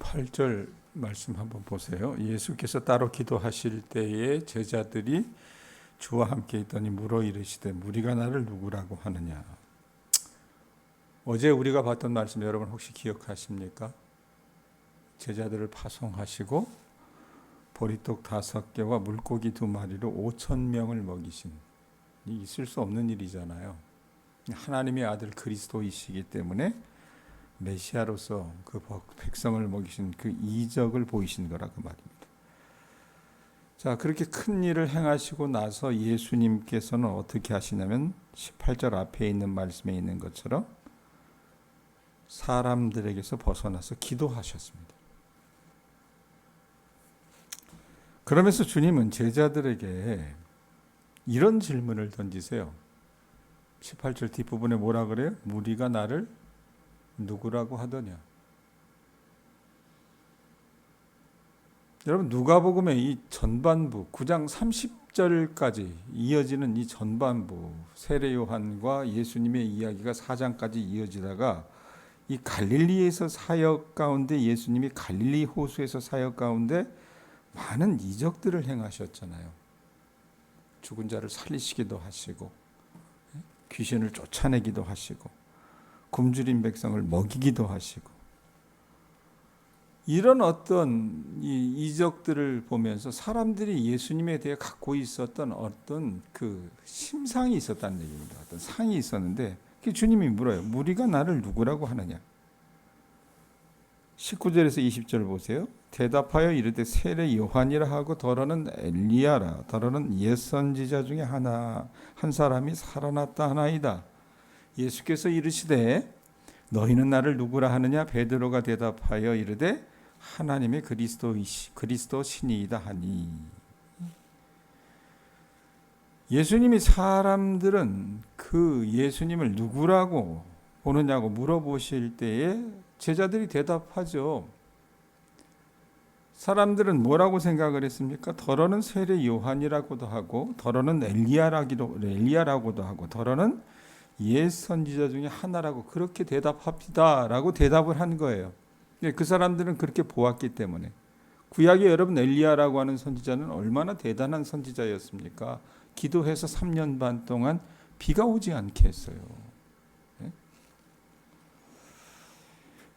18절 말씀 한번 보세요. 예수께서 따로 기도하실 때에 제자들이 주와 함께 있더니 물어 이르시되 무리가 나를 누구라고 하느냐. 어제 우리가 봤던 말씀 여러분 혹시 기억하십니까? 제자들을 파송하시고 보리떡 5개와 물고기 2마리로 5,000명을 먹이신, 있을 수 없는 일이잖아요. 하나님의 아들 그리스도이시기 때문에 메시아로서 그 백성을 먹이신 그 이적을 보이신 거라 그 말입니다. 자, 그렇게 큰 일을 행하시고 나서 예수님께서는 어떻게 하시냐면 18절 앞에 있는 말씀에 있는 것처럼 사람들에게서 벗어나서 기도하셨습니다. 그러면서 주님은 제자들에게 이런 질문을 던지세요. 18절 뒷부분에 뭐라 그래요? 무리가 나를 누구라고 하더냐. 여러분 누가복음의 이 전반부 9장 30절까지 이어지는 이 전반부, 세례 요한과 예수님의 이야기가 4장까지 이어지다가 이 갈릴리에서 사역 가운데, 예수님이 갈릴리 호수에서 사역 가운데 많은 이적들을 행하셨잖아요. 죽은 자를 살리시기도 하시고 귀신을 쫓아내기도 하시고 굶주린 백성을 먹이기도 하시고, 이런 어떤 이 이적들을 보면서 사람들이 예수님에 대해 갖고 있었던 어떤 그 심상이 있었다는 얘기입니다. 어떤 상이 있었는데 주님이 물어요. 무리가 나를 누구라고 하느냐. 19절에서 20절 보세요. 대답하여 이르되 세례 요한이라 하고 더러는 엘리야라, 더러는 옛 선지자 중에 한 사람이 살아났다 하나이다. 예수께서 이르시되 너희는 나를 누구라 하느냐. 베드로가 대답하여 이르되 하나님의 그리스도 신이이다 하니. 예수님이, 사람들은 그 예수님을 누구라고 보느냐고 물어보실 때에 제자들이 대답하죠. 사람들은 뭐라고 생각을 했습니까? 더러는 세례 요한이라고도 하고, 더러는 엘리야라고도 하고, 더러는 옛 선지자 중에 하나라고 그렇게 대답합시다라고 대답을 한 거예요. 그 사람들은 그렇게 보았기 때문에. 구약에 여러분 엘리야라고 하는 선지자는 얼마나 대단한 선지자였습니까? 기도해서 3년 반 동안 비가 오지 않게 했어요.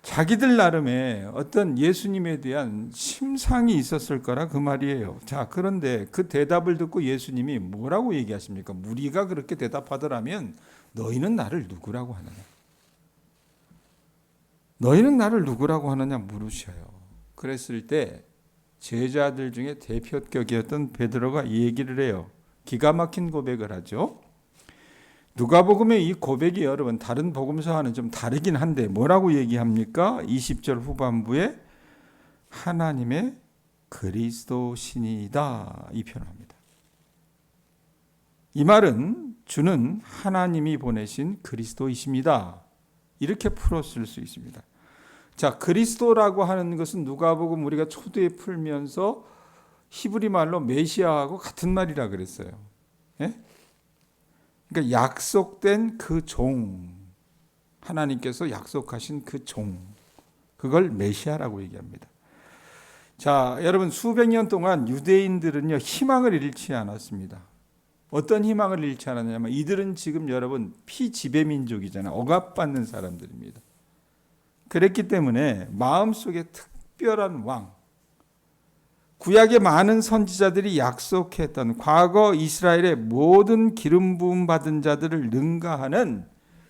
자기들 나름의 어떤 예수님에 대한 심상이 있었을 거라 그 말이에요. 자, 그런데 그 대답을 듣고 예수님이 뭐라고 얘기하십니까? 무리가 그렇게 대답하더라면 너희는 나를 누구라고 하느냐? 너희는 나를 누구라고 하느냐 물으셔요. 그랬을 때 제자들 중에 대표격이었던 베드로가 이 얘기를 해요. 기가 막힌 고백을 하죠. 누가복음의 이 고백이 여러분 다른 복음서와는 좀 다르긴 한데 뭐라고 얘기합니까? 20절 후반부에 하나님의 그리스도 신이다 이 표현합니다. 이 말은 주는 하나님이 보내신 그리스도이십니다. 이렇게 풀었을 수 있습니다. 자, 그리스도라고 하는 것은 누가복음 우리가 초두에 풀면서 히브리 말로 메시아하고 같은 말이라 그랬어요. 예? 그러니까 약속된 그 종, 하나님께서 약속하신 그 종, 그걸 메시아라고 얘기합니다. 자, 여러분 수백 년 동안 유대인들은요 희망을 잃지 않았습니다. 어떤 희망을 잃지 않았냐면 이들은 지금 여러분 피지배 민족이잖아요. 억압받는 사람들입니다. 그랬기 때문에 마음속에 특별한 왕, 구약의 많은 선지자들이 약속했던 과거 이스라엘의 모든 기름 부음 받은 자들을 능가하는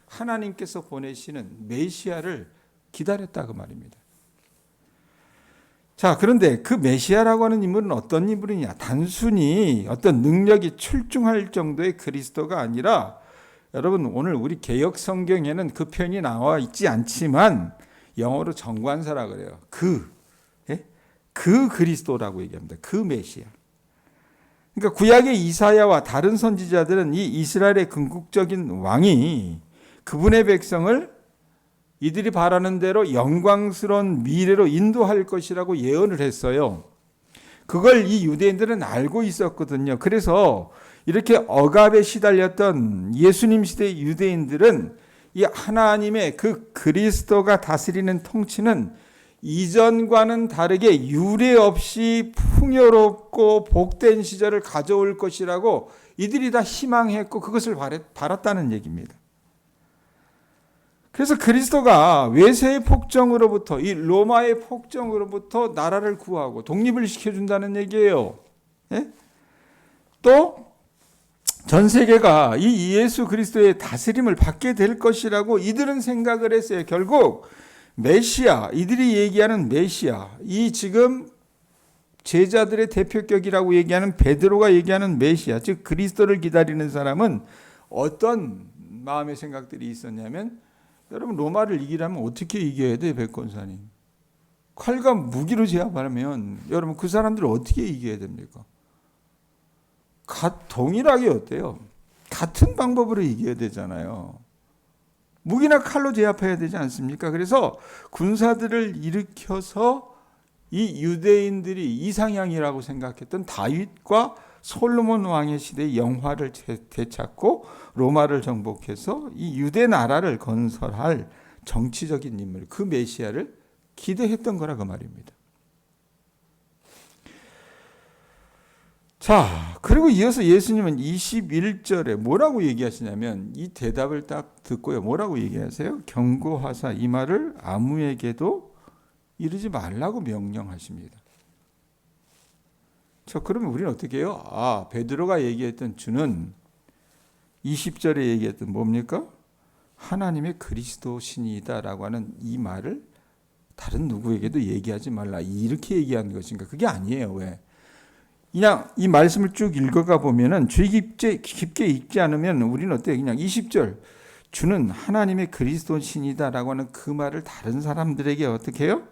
하나님께서 보내시는 메시아를 기다렸다고 말입니다. 자, 그런데 그 메시아라고 하는 인물은 어떤 인물이냐? 단순히 어떤 능력이 출중할 정도의 그리스도가 아니라, 여러분 오늘 우리 개역 성경에는 그 표현이 나와 있지 않지만 영어로 정관사라 그래요. 그 그리스도라고 얘기합니다. 그 메시아. 그러니까 구약의 이사야와 다른 선지자들은 이 이스라엘의 궁극적인 왕이 그분의 백성을 이들이 바라는 대로 영광스러운 미래로 인도할 것이라고 예언을 했어요. 그걸 이 유대인들은 알고 있었거든요. 그래서 이렇게 억압에 시달렸던 예수님 시대 유대인들은 이 하나님의 그 그리스도가 다스리는 통치는 이전과는 다르게 유례 없이 풍요롭고 복된 시절을 가져올 것이라고 이들이 다 희망했고 그것을 바랐다는 얘기입니다. 그래서 그리스도가 외세의 폭정으로부터, 이 로마의 폭정으로부터 나라를 구하고 독립을 시켜준다는 얘기예요. 예? 또 전 세계가 이 예수 그리스도의 다스림을 받게 될 것이라고 이들은 생각을 했어요. 결국 메시아, 이들이 얘기하는 메시아, 이 지금 제자들의 대표격이라고 얘기하는 베드로가 얘기하는 메시아, 즉 그리스도를 기다리는 사람은 어떤 마음의 생각들이 있었냐면, 여러분 로마를 이기려면 어떻게 이겨야 돼? 백권사님, 칼과 무기로 제압하면 여러분 그 사람들을 어떻게 이겨야 됩니까? 동일하게 어때요? 같은 방법으로 이겨야 되잖아요. 무기나 칼로 제압해야 되지 않습니까? 그래서 군사들을 일으켜서 이 유대인들이 이상향이라고 생각했던 다윗과 솔로몬 왕의 시대의 영화를 되찾고 로마를 정복해서 이 유대 나라를 건설할 정치적인 인물, 그 메시아를 기대했던 거라 그 말입니다. 자, 그리고 이어서 예수님은 21절에 뭐라고 얘기하시냐면, 이 대답을 딱 듣고요, 뭐라고 얘기하세요? 경고하사 이 말을 아무에게도 이르지 말라고 명령하십니다. 자, 그러면 우리는 어떻게 해요? 베드로가 얘기했던 주는 20절에 얘기했던 뭡니까? 하나님의 그리스도신이다라고 하는 이 말을 다른 누구에게도 얘기하지 말라, 이렇게 얘기하는 것인가? 그게 아니에요. 왜? 그냥 이 말씀을 쭉 읽어가 보면은 주의 깊게 읽지 않으면 우리는 어때요? 그냥 20절, 주는 하나님의 그리스도신이다라고 하는 그 말을 다른 사람들에게 어떻게 해요?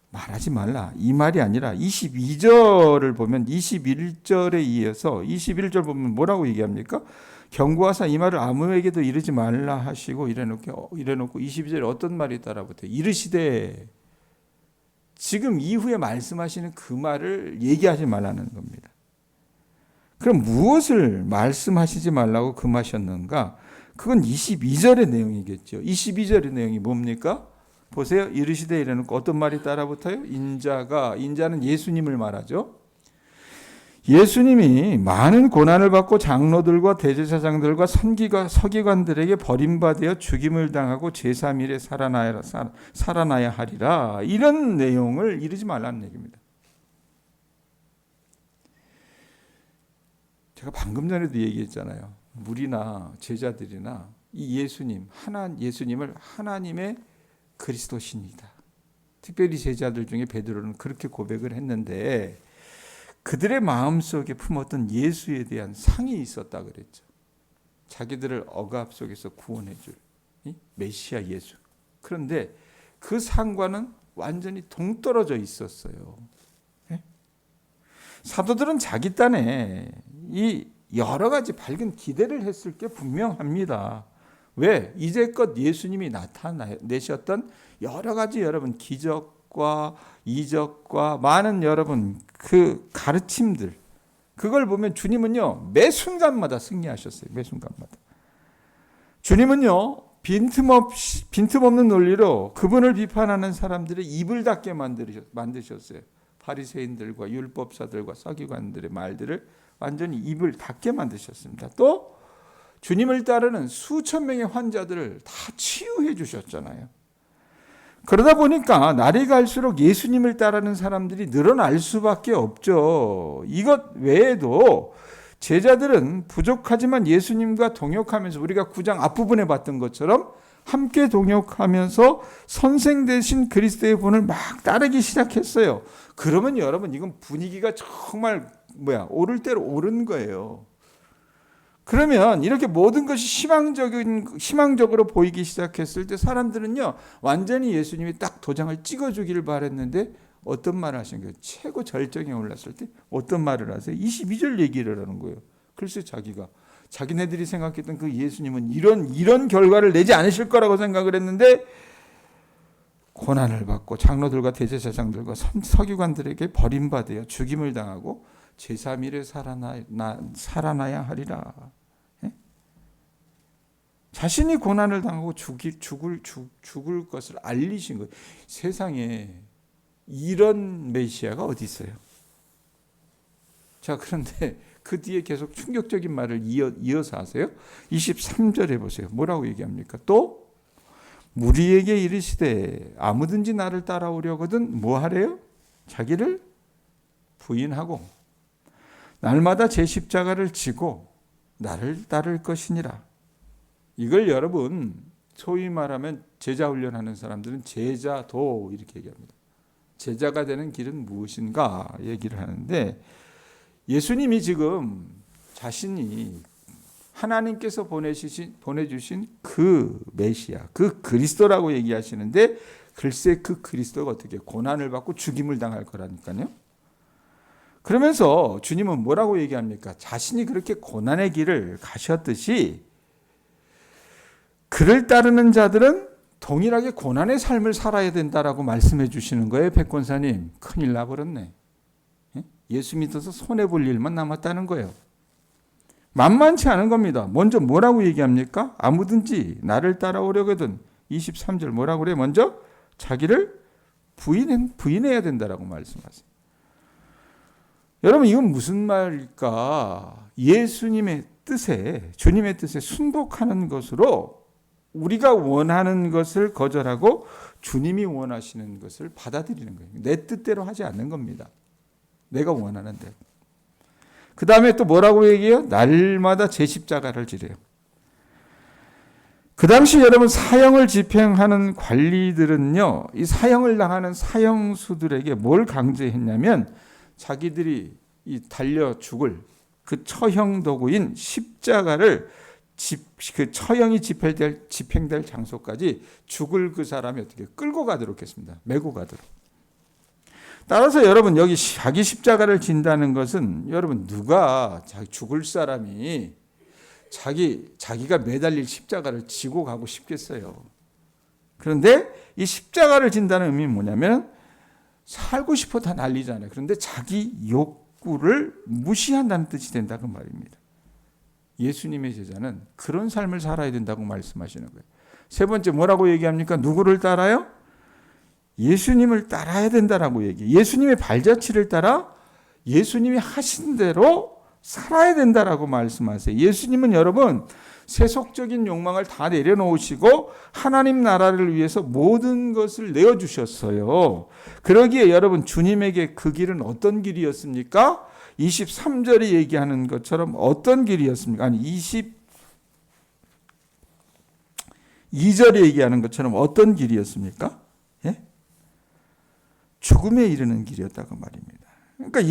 말하지 말라, 이 말이 아니라 22절을 보면 21절에 이어서 21절 보면 뭐라고 얘기합니까? 경고하사 이 말을 아무에게도 이르지 말라 하시고 이래놓고 22절에 어떤 말이 따라붙어요? 이르시되, 지금 이후에 말씀하시는 그 말을 얘기하지 말라는 겁니다. 그럼 무엇을 말씀하시지 말라고 금하셨는가? 그건 22절의 내용이겠죠. 22절의 내용이 뭡니까? 보세요. 이르시되 이래놓고 어떤 말이 따라붙어요? 인자는 예수님을 말하죠. 예수님이 많은 고난을 받고 장로들과 대제사장들과 서기관들에게 버림받아 죽임을 당하고 제3일에 살아나야 하리라, 이런 내용을 이르지 말라는 얘기입니다. 제가 방금 전에도 얘기했잖아요. 우리나 제자들이나 이 예수님을 하나님의 그리스도신이다. 특별히 제자들 중에 베드로는 그렇게 고백을 했는데, 그들의 마음속에 품었던 예수에 대한 상이 있었다 그랬죠. 자기들을 억압 속에서 구원해 줄 메시아 예수. 그런데 그 상과는 완전히 동떨어져 있었어요. 사도들은 자기 딴에 이 여러 가지 밝은 기대를 했을 게 분명합니다. 왜? 이제껏 예수님이 나타내셨던 여러 가지 여러분 기적과 이적과 많은 여러분 그 가르침들, 그걸 보면 주님은요 매 순간마다 승리하셨어요. 매 순간마다 주님은요 빈틈없는 논리로 그분을 비판하는 사람들의 입을 닫게 만드셨어요. 바리새인들과 율법사들과 서기관들의 말들을 완전히 입을 닫게 만드셨습니다. 또 주님을 따르는 수천 명의 환자들을 다 치유해 주셨잖아요. 그러다 보니까 날이 갈수록 예수님을 따르는 사람들이 늘어날 수밖에 없죠. 이것 외에도 제자들은 부족하지만 예수님과 동역하면서, 우리가 9장 앞부분에 봤던 것처럼 함께 동역하면서 선생 되신 그리스도의 본을 막 따르기 시작했어요. 그러면 여러분 이건 분위기가 정말 오를 대로 오른 거예요. 그러면 이렇게 모든 것이 희망적으로 보이기 시작했을 때 사람들은요 완전히 예수님이 딱 도장을 찍어주기를 바랬는데 어떤 말을 하신 거예요? 최고 절정에 올랐을 때 어떤 말을 하세요? 22절 얘기를 하는 거예요. 글쎄 자기네들이 생각했던 그 예수님은 이런 결과를 내지 않으실 거라고 생각을 했는데, 고난을 받고 장로들과 대제사장들과 서기관들에게 버림받아 죽임을 당하고 제3일에 살아나야 하리라. 자신이 고난을 당하고 죽을 것을 알리신 거예요. 세상에 이런 메시아가 어디 있어요? 자, 그런데 그 뒤에 계속 충격적인 말을 이어서 하세요. 23절에 보세요. 뭐라고 얘기합니까? 또 무리에게 이르시되 아무든지 나를 따라오려거든 뭐 하래요? 자기를 부인하고 날마다 제 십자가를 지고 나를 따를 것이니라. 이걸 여러분 소위 말하면 제자 훈련하는 사람들은 제자도 이렇게 얘기합니다. 제자가 되는 길은 무엇인가 얘기를 하는데, 예수님이 지금 자신이 하나님께서 보내주신 그 메시아, 그 그리스도라고 얘기하시는데, 글쎄 그 그리스도가 어떻게 고난을 받고 죽임을 당할 거라니까요. 그러면서 주님은 뭐라고 얘기합니까? 자신이 그렇게 고난의 길을 가셨듯이 그를 따르는 자들은 동일하게 고난의 삶을 살아야 된다라고 말씀해 주시는 거예요. 백권사님, 큰일 나버렸네. 예수 믿어서 손해볼 일만 남았다는 거예요. 만만치 않은 겁니다. 먼저 뭐라고 얘기합니까? 아무든지 나를 따라오려거든. 23절 뭐라고 그래? 먼저 자기를 부인해야 된다라고 말씀하세요. 여러분, 이건 무슨 말일까? 예수님의 뜻에, 주님의 뜻에 순복하는 것으로 우리가 원하는 것을 거절하고 주님이 원하시는 것을 받아들이는 거예요. 내 뜻대로 하지 않는 겁니다. 내가 원하는 대로. 그 다음에 또 뭐라고 얘기해요? 날마다 제 십자가를 지래요. 그 당시 여러분 사형을 집행하는 관리들은요, 이 사형을 당하는 사형수들에게 뭘 강제했냐면 자기들이 이 달려 죽을 그 처형 도구인 십자가를 그 처형이 집행될 장소까지 죽을 그 사람이 어떻게 끌고 가도록 했습니다. 메고 가도록. 따라서 여러분 여기 자기 십자가를 진다는 것은 여러분 누가 죽을 사람이 자기가 매달릴 십자가를 지고 가고 싶겠어요. 그런데 이 십자가를 진다는 의미는 뭐냐면 살고 싶어 다 난리잖아요. 그런데 자기 욕구를 무시한다는 뜻이 된다는 말입니다. 예수님의 제자는 그런 삶을 살아야 된다고 말씀하시는 거예요. 세 번째 뭐라고 얘기합니까? 누구를 따라요? 예수님을 따라야 된다라고 얘기해요. 예수님의 발자취를 따라 예수님이 하신 대로 살아야 된다라고 말씀하세요. 예수님은 여러분 세속적인 욕망을 다 내려놓으시고 하나님 나라를 위해서 모든 것을 내어주셨어요. 그러기에 여러분 주님에게 그 길은 어떤 길이었습니까? 23절에 얘기하는 것처럼 어떤 길이었습니까? 아니 22절에 얘기하는 것처럼 어떤 길이었습니까? 예? 죽음에 이르는 길이었다고 말입니다. 그러니까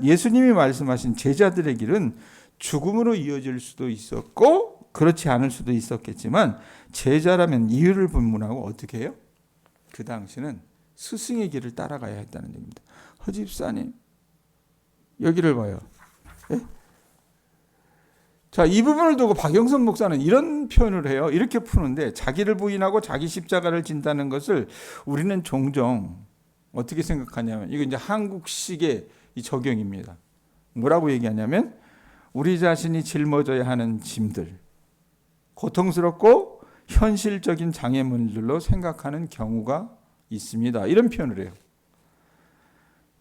예수님이 말씀하신 제자들의 길은 죽음으로 이어질 수도 있었고 그렇지 않을 수도 있었겠지만 제자라면 이유를 분문하고 어떻게 해요? 그 당시는 스승의 길을 따라가야 했다는 얘기입니다. 허집사님 여기를 봐요. 예? 자, 이 부분을 두고 박영선 목사는 이런 표현을 해요. 이렇게 푸는데 자기를 부인하고 자기 십자가를 진다는 것을 우리는 종종 어떻게 생각하냐면 이거 이제 한국식의 이 적용입니다. 뭐라고 얘기하냐면 우리 자신이 짊어져야 하는 짐들, 고통스럽고 현실적인 장애물들로 생각하는 경우가 있습니다. 이런 표현을 해요.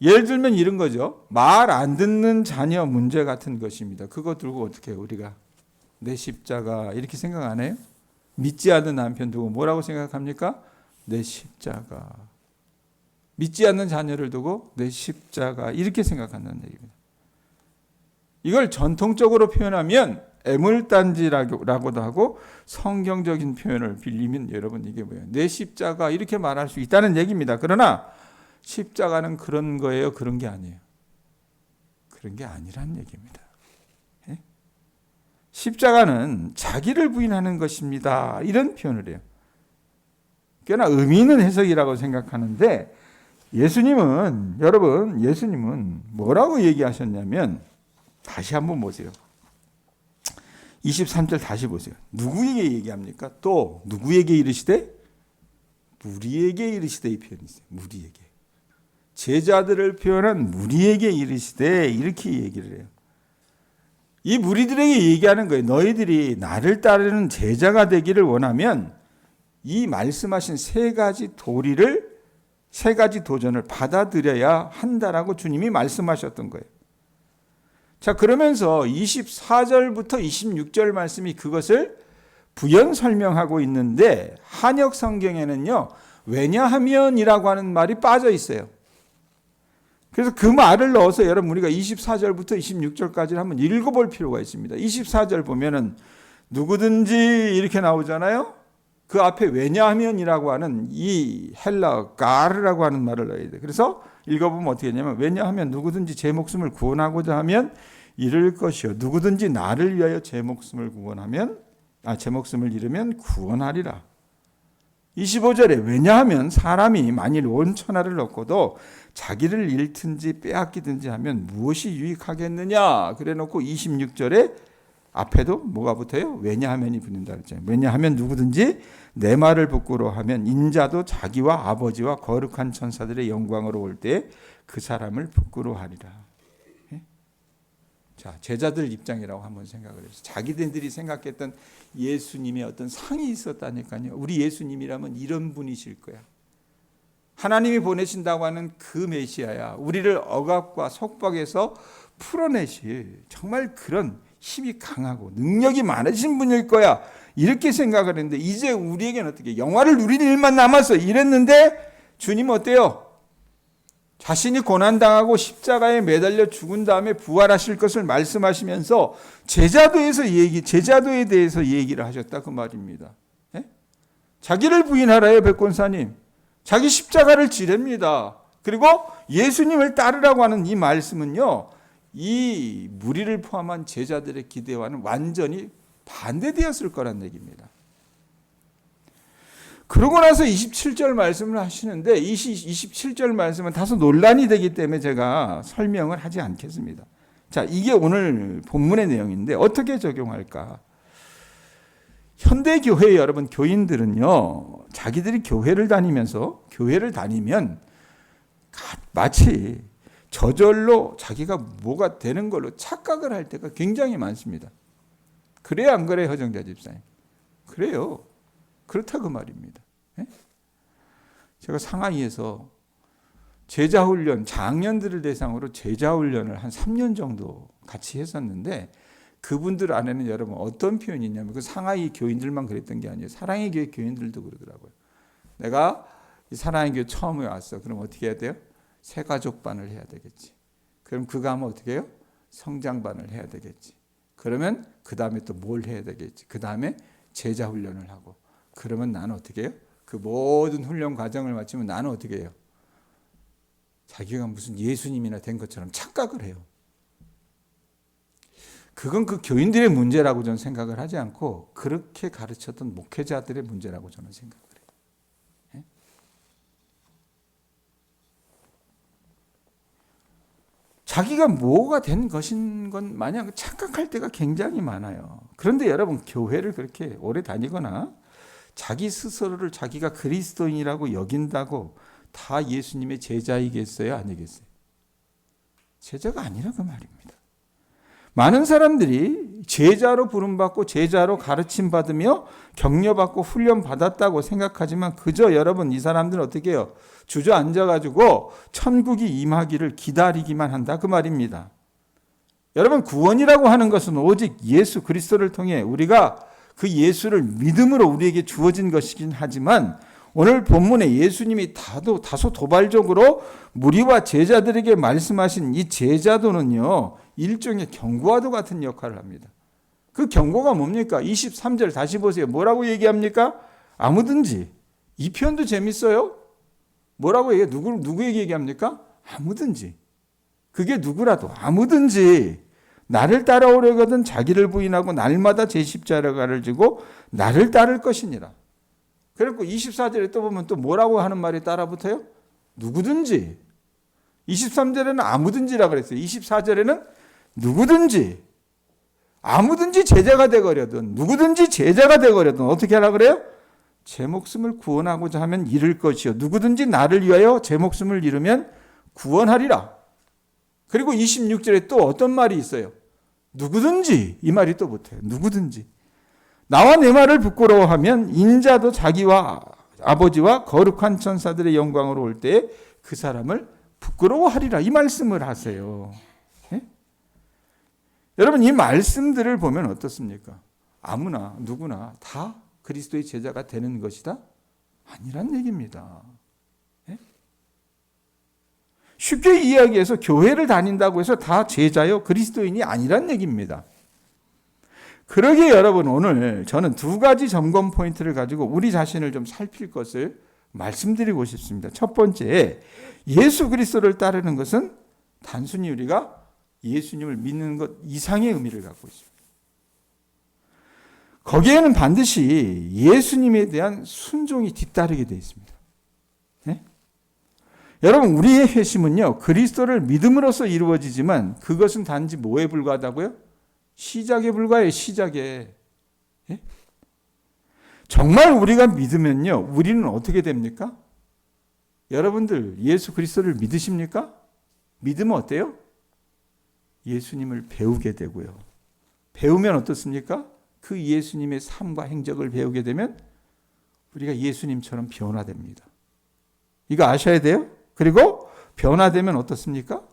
예를 들면 이런 거죠. 말 안 듣는 자녀 문제 같은 것입니다. 그거 들고 어떻게 해요? 우리가 내 십자가 이렇게 생각 안 해요? 믿지 않는 남편 두고 뭐라고 생각합니까? 내 십자가. 믿지 않는 자녀를 두고 내 십자가 이렇게 생각한다는 얘기입니다. 이걸 전통적으로 표현하면 애물단지라고도 하고 성경적인 표현을 빌리면 여러분 이게 뭐예요? 내 십자가 이렇게 말할 수 있다는 얘기입니다. 그러나 십자가는 그런 거예요? 그런 게 아니에요. 그런 게 아니란 얘기입니다. 예? 십자가는 자기를 부인하는 것입니다. 이런 표현을 해요. 꽤나 의미 있는 해석이라고 생각하는데 예수님은 뭐라고 얘기하셨냐면 다시 한번 보세요. 23절 다시 보세요. 누구에게 얘기합니까? 또 누구에게 이르시되? 무리에게 이르시되 이 표현이 있어요. 무리에게. 제자들을 표현한 무리에게 이르시되 이렇게 얘기를 해요. 이 무리들에게 얘기하는 거예요. 너희들이 나를 따르는 제자가 되기를 원하면 이 말씀하신 세 가지 도리를 세 가지 도전을 받아들여야 한다라고 주님이 말씀하셨던 거예요. 자, 그러면서 24절부터 26절 말씀이 그것을 부연 설명하고 있는데 한역 성경에는요, 왜냐하면이라고 하는 말이 빠져 있어요. 그래서 그 말을 넣어서 여러분 우리가 24절부터 26절까지를 한번 읽어볼 필요가 있습니다. 24절 보면은 누구든지 이렇게 나오잖아요. 그 앞에 왜냐하면이라고 하는 이 헬라어 가르라고 하는 말을 넣어야 돼요. 그래서 읽어보면 어떻게 되냐면 왜냐하면 누구든지 제 목숨을 구원하고자 하면 잃을 것이요 누구든지 나를 위하여 제 목숨을 잃으면 구원하리라. 25절에 왜냐하면 사람이 만일 온 천하를 얻고도 자기를 잃든지 빼앗기든지 하면 무엇이 유익하겠느냐. 그래놓고 26절에 앞에도 뭐가 붙어요? 왜냐하면이 붙는다 그랬잖아요. 왜냐하면 누구든지 내 말을 부끄러워하면 인자도 자기와 아버지와 거룩한 천사들의 영광으로 올 때 그 사람을 부끄러워하리라. 자, 제자들 입장이라고 한번 생각을 해서 자기들이 생각했던 예수님의 어떤 상이 있었다니까요. 우리 예수님이라면 이런 분이실 거야. 하나님이 보내신다고 하는 그 메시아야. 우리를 억압과 속박에서 풀어내실 정말 그런 힘이 강하고 능력이 많으신 분일 거야. 이렇게 생각을 했는데 이제 우리에게는 어떻게 영화를 누리는 일만 남았어. 이랬는데 주님은 어때요? 자신이 고난당하고 십자가에 매달려 죽은 다음에 부활하실 것을 말씀하시면서 제자도에 대해서 얘기를 하셨다 그 말입니다. 예? 자기를 부인하라요, 백권사님. 자기 십자가를 지렵니다. 그리고 예수님을 따르라고 하는 이 말씀은요, 이 무리를 포함한 제자들의 기대와는 완전히 반대되었을 거란 얘기입니다. 그러고 나서 27절 말씀을 하시는데 27절 말씀은 다소 논란이 되기 때문에 제가 설명을 하지 않겠습니다. 자, 이게 오늘 본문의 내용인데 어떻게 적용할까? 현대 교회 여러분 교인들은요, 자기들이 교회를 다니면 마치 저절로 자기가 뭐가 되는 걸로 착각을 할 때가 굉장히 많습니다. 그래요, 안 그래요, 허정자 집사님? 그래요. 그렇다고 말입니다. 제가 상하이에서 제자훈련, 장년들을 대상으로 제자훈련을 한 3년 정도 같이 했었는데 그분들 안에는 여러분 어떤 표현이 있냐면 그 상하이 교인들만 그랬던 게 아니에요. 사랑의 교회 교인들도 그러더라고요. 내가 이 사랑의 교회 처음에 왔어. 그럼 어떻게 해야 돼요? 새가족반을 해야 되겠지. 그럼 그거 하면 어떻게 해요? 성장반을 해야 되겠지. 그러면 그 다음에 또 뭘 해야 되겠지. 그 다음에 제자훈련을 하고 그러면 나는 어떻게 해요? 그 모든 훈련 과정을 마치면 나는 어떻게 해요? 자기가 무슨 예수님이나 된 것처럼 착각을 해요. 그건 그 교인들의 문제라고 저는 생각을 하지 않고 그렇게 가르쳤던 목회자들의 문제라고 저는 생각을 해요. 자기가 뭐가 된 것인 건 마냥 착각할 때가 굉장히 많아요. 그런데 여러분 교회를 그렇게 오래 다니거나 자기 스스로를 자기가 그리스도인이라고 여긴다고 다 예수님의 제자이겠어요? 아니겠어요? 제자가 아니라고 말입니다. 많은 사람들이 제자로 부름받고 제자로 가르침받으며 격려받고 훈련받았다고 생각하지만 그저 여러분 이 사람들은 어떻게 해요? 주저앉아가지고 천국이 임하기를 기다리기만 한다 그 말입니다. 여러분 구원이라고 하는 것은 오직 예수 그리스도를 통해 우리가 그 예수를 믿음으로 우리에게 주어진 것이긴 하지만 오늘 본문에 예수님이 다소 도발적으로 무리와 제자들에게 말씀하신 이 제자도는요 일종의 경고와도 같은 역할을 합니다. 그 경고가 뭡니까? 23절 다시 보세요. 뭐라고 얘기합니까? 아무든지. 이 표현도 재밌어요. 뭐라고 얘기해요? 누구에게 얘기합니까? 아무든지. 그게 누구라도 아무든지 나를 따라오려거든 자기를 부인하고 날마다 제 십자가를 지고 나를 따를 것이니라. 그리고 24절에 또 보면 또 뭐라고 하는 말이 따라 붙어요? 누구든지. 23절에는 아무든지라 그랬어요. 24절에는 누구든지. 아무든지 제자가 되거려든 누구든지 제자가 되거려든 어떻게 하라 그래요? 제 목숨을 구원하고자 하면 잃을 것이요 누구든지 나를 위하여 제 목숨을 잃으면 구원하리라. 그리고 26절에 또 어떤 말이 있어요? 누구든지. 이 말이 또 붙어요. 누구든지. 나와 내 말을 부끄러워하면 인자도 자기와 아버지와 거룩한 천사들의 영광으로 올 때에 그 사람을 부끄러워하리라. 이 말씀을 하세요. 예? 여러분, 이 말씀들을 보면 어떻습니까? 아무나 누구나 다 그리스도의 제자가 되는 것이다? 아니란 얘기입니다. 예? 쉽게 이야기해서 교회를 다닌다고 해서 다 제자요 그리스도인이 아니란 얘기입니다. 그러기에 여러분, 오늘 저는 두 가지 점검 포인트를 가지고 우리 자신을 좀 살필 것을 말씀드리고 싶습니다. 첫 번째, 예수 그리스도를 따르는 것은 단순히 우리가 예수님을 믿는 것 이상의 의미를 갖고 있습니다. 거기에는 반드시 예수님에 대한 순종이 뒤따르게 되어 있습니다. 네? 여러분, 우리의 회심은요, 그리스도를 믿음으로써 이루어지지만 그것은 단지 뭐에 불과하다고요? 시작에 불과해요. 시작에. 예? 정말 우리가 믿으면요, 우리는 어떻게 됩니까? 여러분들 예수 그리스도를 믿으십니까? 믿으면 어때요? 예수님을 배우게 되고요. 배우면 어떻습니까? 그 예수님의 삶과 행적을 배우게 되면 우리가 예수님처럼 변화됩니다. 이거 아셔야 돼요. 그리고 변화되면 어떻습니까?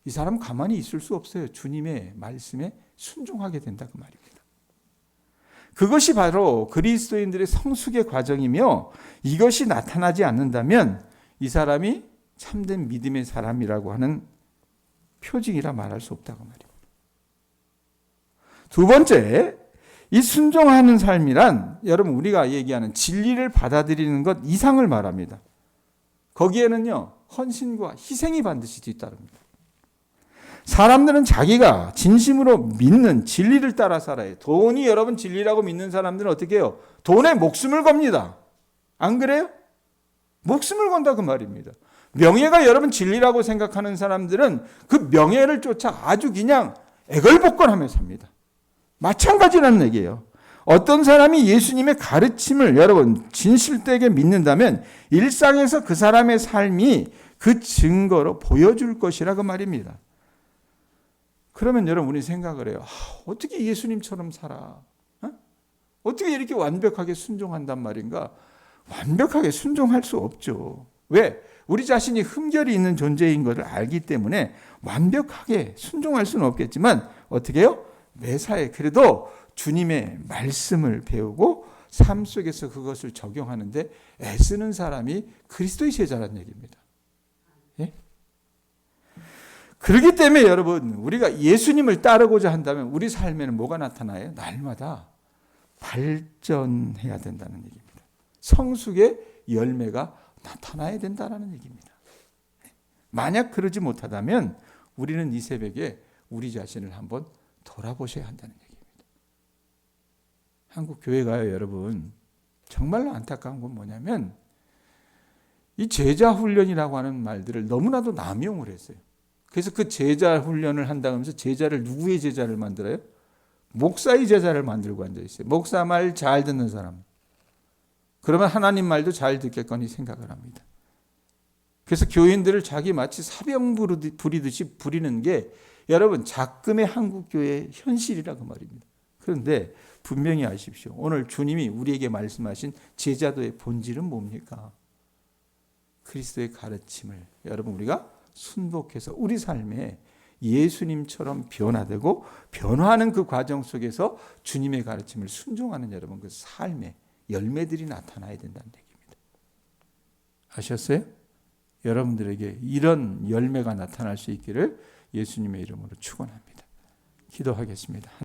이 사람 가만히 있을 수 없어요. 주님의 말씀에 순종하게 된다 그 말입니다. 그것이 바로 그리스도인들의 성숙의 과정이며, 이것이 나타나지 않는다면 이 사람이 참된 믿음의 사람이라고 하는 표징이라 말할 수 없다고 말입니다. 두 번째, 이 순종하는 삶이란 여러분 우리가 얘기하는 진리를 받아들이는 것 이상을 말합니다. 거기에는요, 헌신과 희생이 반드시 뒤따릅니다. 사람들은 자기가 진심으로 믿는 진리를 따라 살아요. 돈이 여러분 진리라고 믿는 사람들은 어떻게 해요? 돈에 목숨을 겁니다. 안 그래요? 목숨을 건다 그 말입니다. 명예가 여러분 진리라고 생각하는 사람들은 그 명예를 쫓아 아주 그냥 애걸복걸하며 삽니다. 마찬가지라는 얘기예요. 어떤 사람이 예수님의 가르침을 여러분 진실되게 믿는다면 일상에서 그 사람의 삶이 그 증거로 보여줄 것이라 그 말입니다. 그러면 여러분 우리 생각을 해요. 어떻게 예수님처럼 살아? 어떻게 이렇게 완벽하게 순종한단 말인가? 완벽하게 순종할 수 없죠. 왜? 우리 자신이 흠결이 있는 존재인 것을 알기 때문에 완벽하게 순종할 수는 없겠지만 어떻게 해요? 매사에 그래도 주님의 말씀을 배우고 삶 속에서 그것을 적용하는데 애쓰는 사람이 그리스도의 제자라는 얘기입니다. 예? 그렇기 때문에 여러분 우리가 예수님을 따르고자 한다면 우리 삶에는 뭐가 나타나요? 날마다 발전해야 된다는 얘기입니다. 성숙의 열매가 나타나야 된다는 얘기입니다. 만약 그러지 못하다면 우리는 이 새벽에 우리 자신을 한번 돌아보셔야 한다는 얘기입니다. 한국 교회가요, 여러분 정말로 안타까운 건 뭐냐면 이 제자 훈련이라고 하는 말들을 너무나도 남용을 했어요. 그래서 그 제자 훈련을 한다고 하면서 제자를 누구의 제자를 만들어요? 목사의 제자를 만들고 앉아 있어요. 목사 말 잘 듣는 사람. 그러면 하나님 말도 잘 듣겠거니 생각을 합니다. 그래서 교인들을 자기 마치 사병 부리듯이 부리는 게 여러분 작금의 한국교회의 현실이라고 말입니다. 그런데 분명히 아십시오. 오늘 주님이 우리에게 말씀하신 제자도의 본질은 뭡니까? 그리스도의 가르침을 여러분 우리가 순복해서 우리 삶에 예수님처럼 변화되고 변화하는 그 과정 속에서 주님의 가르침을 순종하는 여러분 그 삶의 열매들이 나타나야 된다는 얘기입니다. 아셨어요? 여러분들에게 이런 열매가 나타날 수 있기를 예수님의 이름으로 축원합니다. 기도하겠습니다.